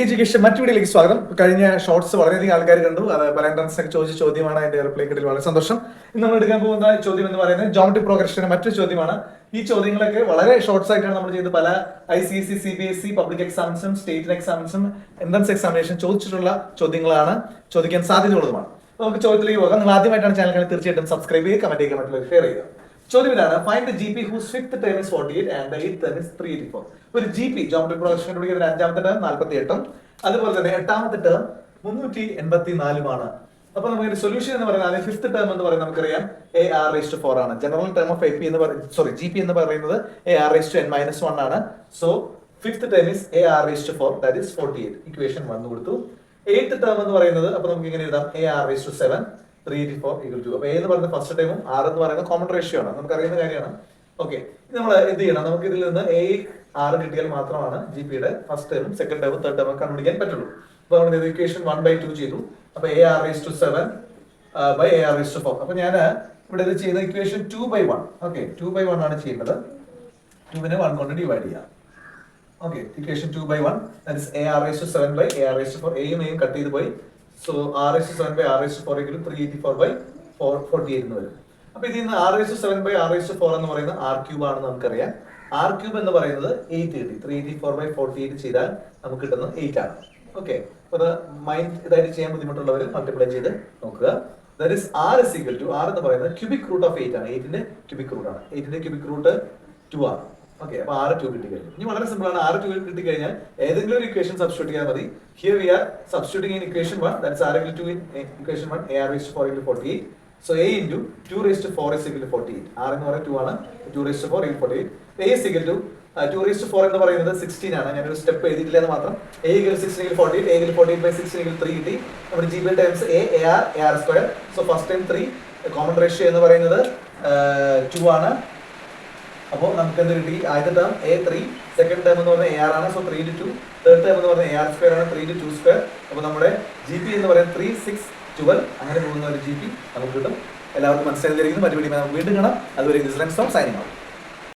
Education മറ്റു വീഡിയോയിലേക്ക് സ്വാഗതം. കഴിഞ്ഞ ഷോർട്സ് വളരെയധികം ആൾക്കാർ കണ്ടു. അത് പല എൻട്രൻസിനൊക്കെ ചോദിച്ച ചോദ്യമാണ്. അതിന്റെ റിപ്ലൈ കിട്ടിയിൽ വളരെ സന്തോഷം. ഇന്ന് നമ്മൾ എടുക്കാൻ പോകുന്ന ചോദ്യം എന്ന് പറയുന്നത് ജോമെട്രി പ്രോഗ്രഷന്റെ മറ്റൊരു ചോദ്യമാണ്. ഈ ചോദ്യങ്ങളൊക്കെ വളരെ ഷോർട്സ് ആയിട്ടാണ് നമ്മൾ ചെയ്ത് പല ICSE, CBSE, പബ്ലിക് എക്സാമിൻസും സ്റ്റേറ്റ് എക്സാമിൻസും എൻട്രൻസ് എക്സാമിനേഷൻ ചോദിച്ചിട്ടുള്ള ചോദ്യങ്ങളാണ്, ചോദിക്കാൻ സാധ്യതയുള്ളതുമാണ്. നമുക്ക് ചോദ്യത്തിലേക്ക് പോകാം. നിങ്ങൾ ആദ്യമായിട്ടാണ് ചാനൽ കാണുന്നത്, തീർച്ചയായിട്ടും സബ്സ്ക്രൈബ് ചെയ്യുക, കമന്റ് ചെയ്യുക, മറ്റുള്ളവർ ഷെയർ ചെയ്യുക. ചോദ്യം ഇതാണ്: find the GP whose fifth term is 48 and the eighth term is 384. ഒരു GP ജോമെട്രി പ്രോഗ്രഷൻ പഠിക്കുന്ന അഞ്ചാമത്തെ ടേം 48ഉം അതുപോലെ തന്നെ എട്ടാമത്തെ ടേം 384ഉമാണ്. അപ്പൊ നമുക്ക് സൊല്യൂഷൻ എന്ന് പറയുന്നത് ഫിഫ്ത് ടേം എന്ന് പറയുന്നത് നമുക്കറിയാം AR⁴ ആണ്. ജനറൽ ടേം ഓഫ് AP എന്ന് പറയുന്നത് GP എന്ന് പറയുന്നത് AR⁻n-1 ആണ്. So fifth term is AR⁴, that is 48. Equation 1 കൊടുത്തു. എയ്ത്ത് ടേം എന്ന് പറയുന്നത് അപ്പൊ നമുക്ക് ഇങ്ങനെ എഴുതാം AR⁷ 384 = 2. അപ്പൊ എന്ന് പറയുന്നത് ഫസ്റ്റ് ടൈമും R എന്ന് പറയുന്നത് കോമൺ റേഷ്യോ ആണ്, നമുക്ക് അറിയുന്ന കാര്യമാണ്. ഓക്കെ, നമ്മൾ എന്ത് ചെയ്യണം? നമുക്ക് ഇതിൽ നിന്ന് AR കിട്ടിയാൽ മാത്രമാണ് GPയുടെ ഫസ്റ്റ് ടൈമും സെക്കൻഡ് ടൈമും തേർഡ് ടൈമും കണ്ടുപിടിക്കാൻ പറ്റുള്ളൂ. അപ്പൊ നമ്മൾ ഇക്വേഷൻ 1/2 ചെയ്തു. അപ്പൊ AR⁷ by AR⁴. അപ്പൊ ഞാൻ ഇവിടെ ഇത് ചെയ്യുന്ന ഇക്വേഷൻ 2/1. ഓക്കെ, 2/1 ആണ് ചെയ്യേണ്ടത്. 2നെ 1 കൊണ്ട് ഡിവൈഡ് ചെയ്യാം. Okay, equation 2/1 that is AR⁷ by AR⁴. എയും എയും കട്ട് ചെയ്ത് പോയി. സോ R⁷ by R⁴ = 384/48 എന്ന് വരും. അപ്പൊ ഇതിൽ നിന്ന് R⁷ by R⁴ എന്ന് പറയുന്നത് R³ ആണെന്ന് നമുക്കറിയാം. R³ എന്ന് പറയുന്നത് 8 കിട്ടി. 384/48 ചെയ്താൽ നമുക്ക് കിട്ടുന്നത് 8 ആണ്. ഓക്കെ, അപ്പൊ മൈൻഡ് ഇതായിട്ട് ചെയ്യാൻ ബുദ്ധിമുട്ടുള്ളവർ മൾട്ടിപ്ലൈ ചെയ്ത് നോക്കുക. ദാറ്റ് ഈസ് R എന്ന് പറയുന്നത് ക്യൂബിക് റൂട്ട് ഓഫ് 8 ആണ്. 8ന്റെ ക്യൂബിക് റൂട്ട് ആണ്. 8ന്റെ ക്യൂബിക് റൂട്ട് 2 ആണ്. ഓക്കെ, അപ്പൊ R2 കിട്ടിക്കഴിഞ്ഞു. ഇനി വളരെ സിമ്പിൾ ആണ്. R2 കിട്ടിക്കഴിഞ്ഞാൽ ഏതെങ്കിലും ഒരു ഇക്വേഷൻ സബ്സ്റ്റിറ്റ്യൂട്ട് ചെയ്താൽ മതി. Here we are substituting in equation 1, ദാറ്റ്സ് R2 in equation 1, AR⁴ = 48. So A into 2⁴ is equal to 48. R എന്ന് പറയുന്നത് 2 ആണ്. 2⁴ = 48. A is equal to 2⁴ എന്ന് പറയുന്നത് 16 ആണ്. ഞാനൊരു സ്റ്റെപ്പ് എഴുതിയിട്ടില്ല എന്ന് മാത്രം. A = 16 = 48. A = 48/16 = 3 കിട്ടി. നമ്മുടെ GP times AR². So first time 3. Common ratio എന്ന് പറയുന്നത് 2 ആണ്. അപ്പോൾ നമുക്ക് എന്ത് കിട്ടി? ആദ്യത്തെ ടേം A3, സെക്കൻഡ് ടേം എന്ന് പറയുന്നത് AR ആണ്. സോ 3 × 2. തേർഡ് ടേം എന്ന് പറയുന്നത് AR² ആണ്. 3 × 2². അപ്പോൾ നമ്മുടെ GP എന്ന് പറയുന്നത് 3, 6, 12 അങ്ങനെ പോകുന്ന ഒരു GP നമുക്ക് കിട്ടും. എല്ലാവർക്കും മനസ്സിലായിരിക്കുന്നു. മറ്റു വീഡിയോ നമുക്ക് വീണ്ടും കാണാം. അതുവരെ സൈനിങ് ഔട്ട്.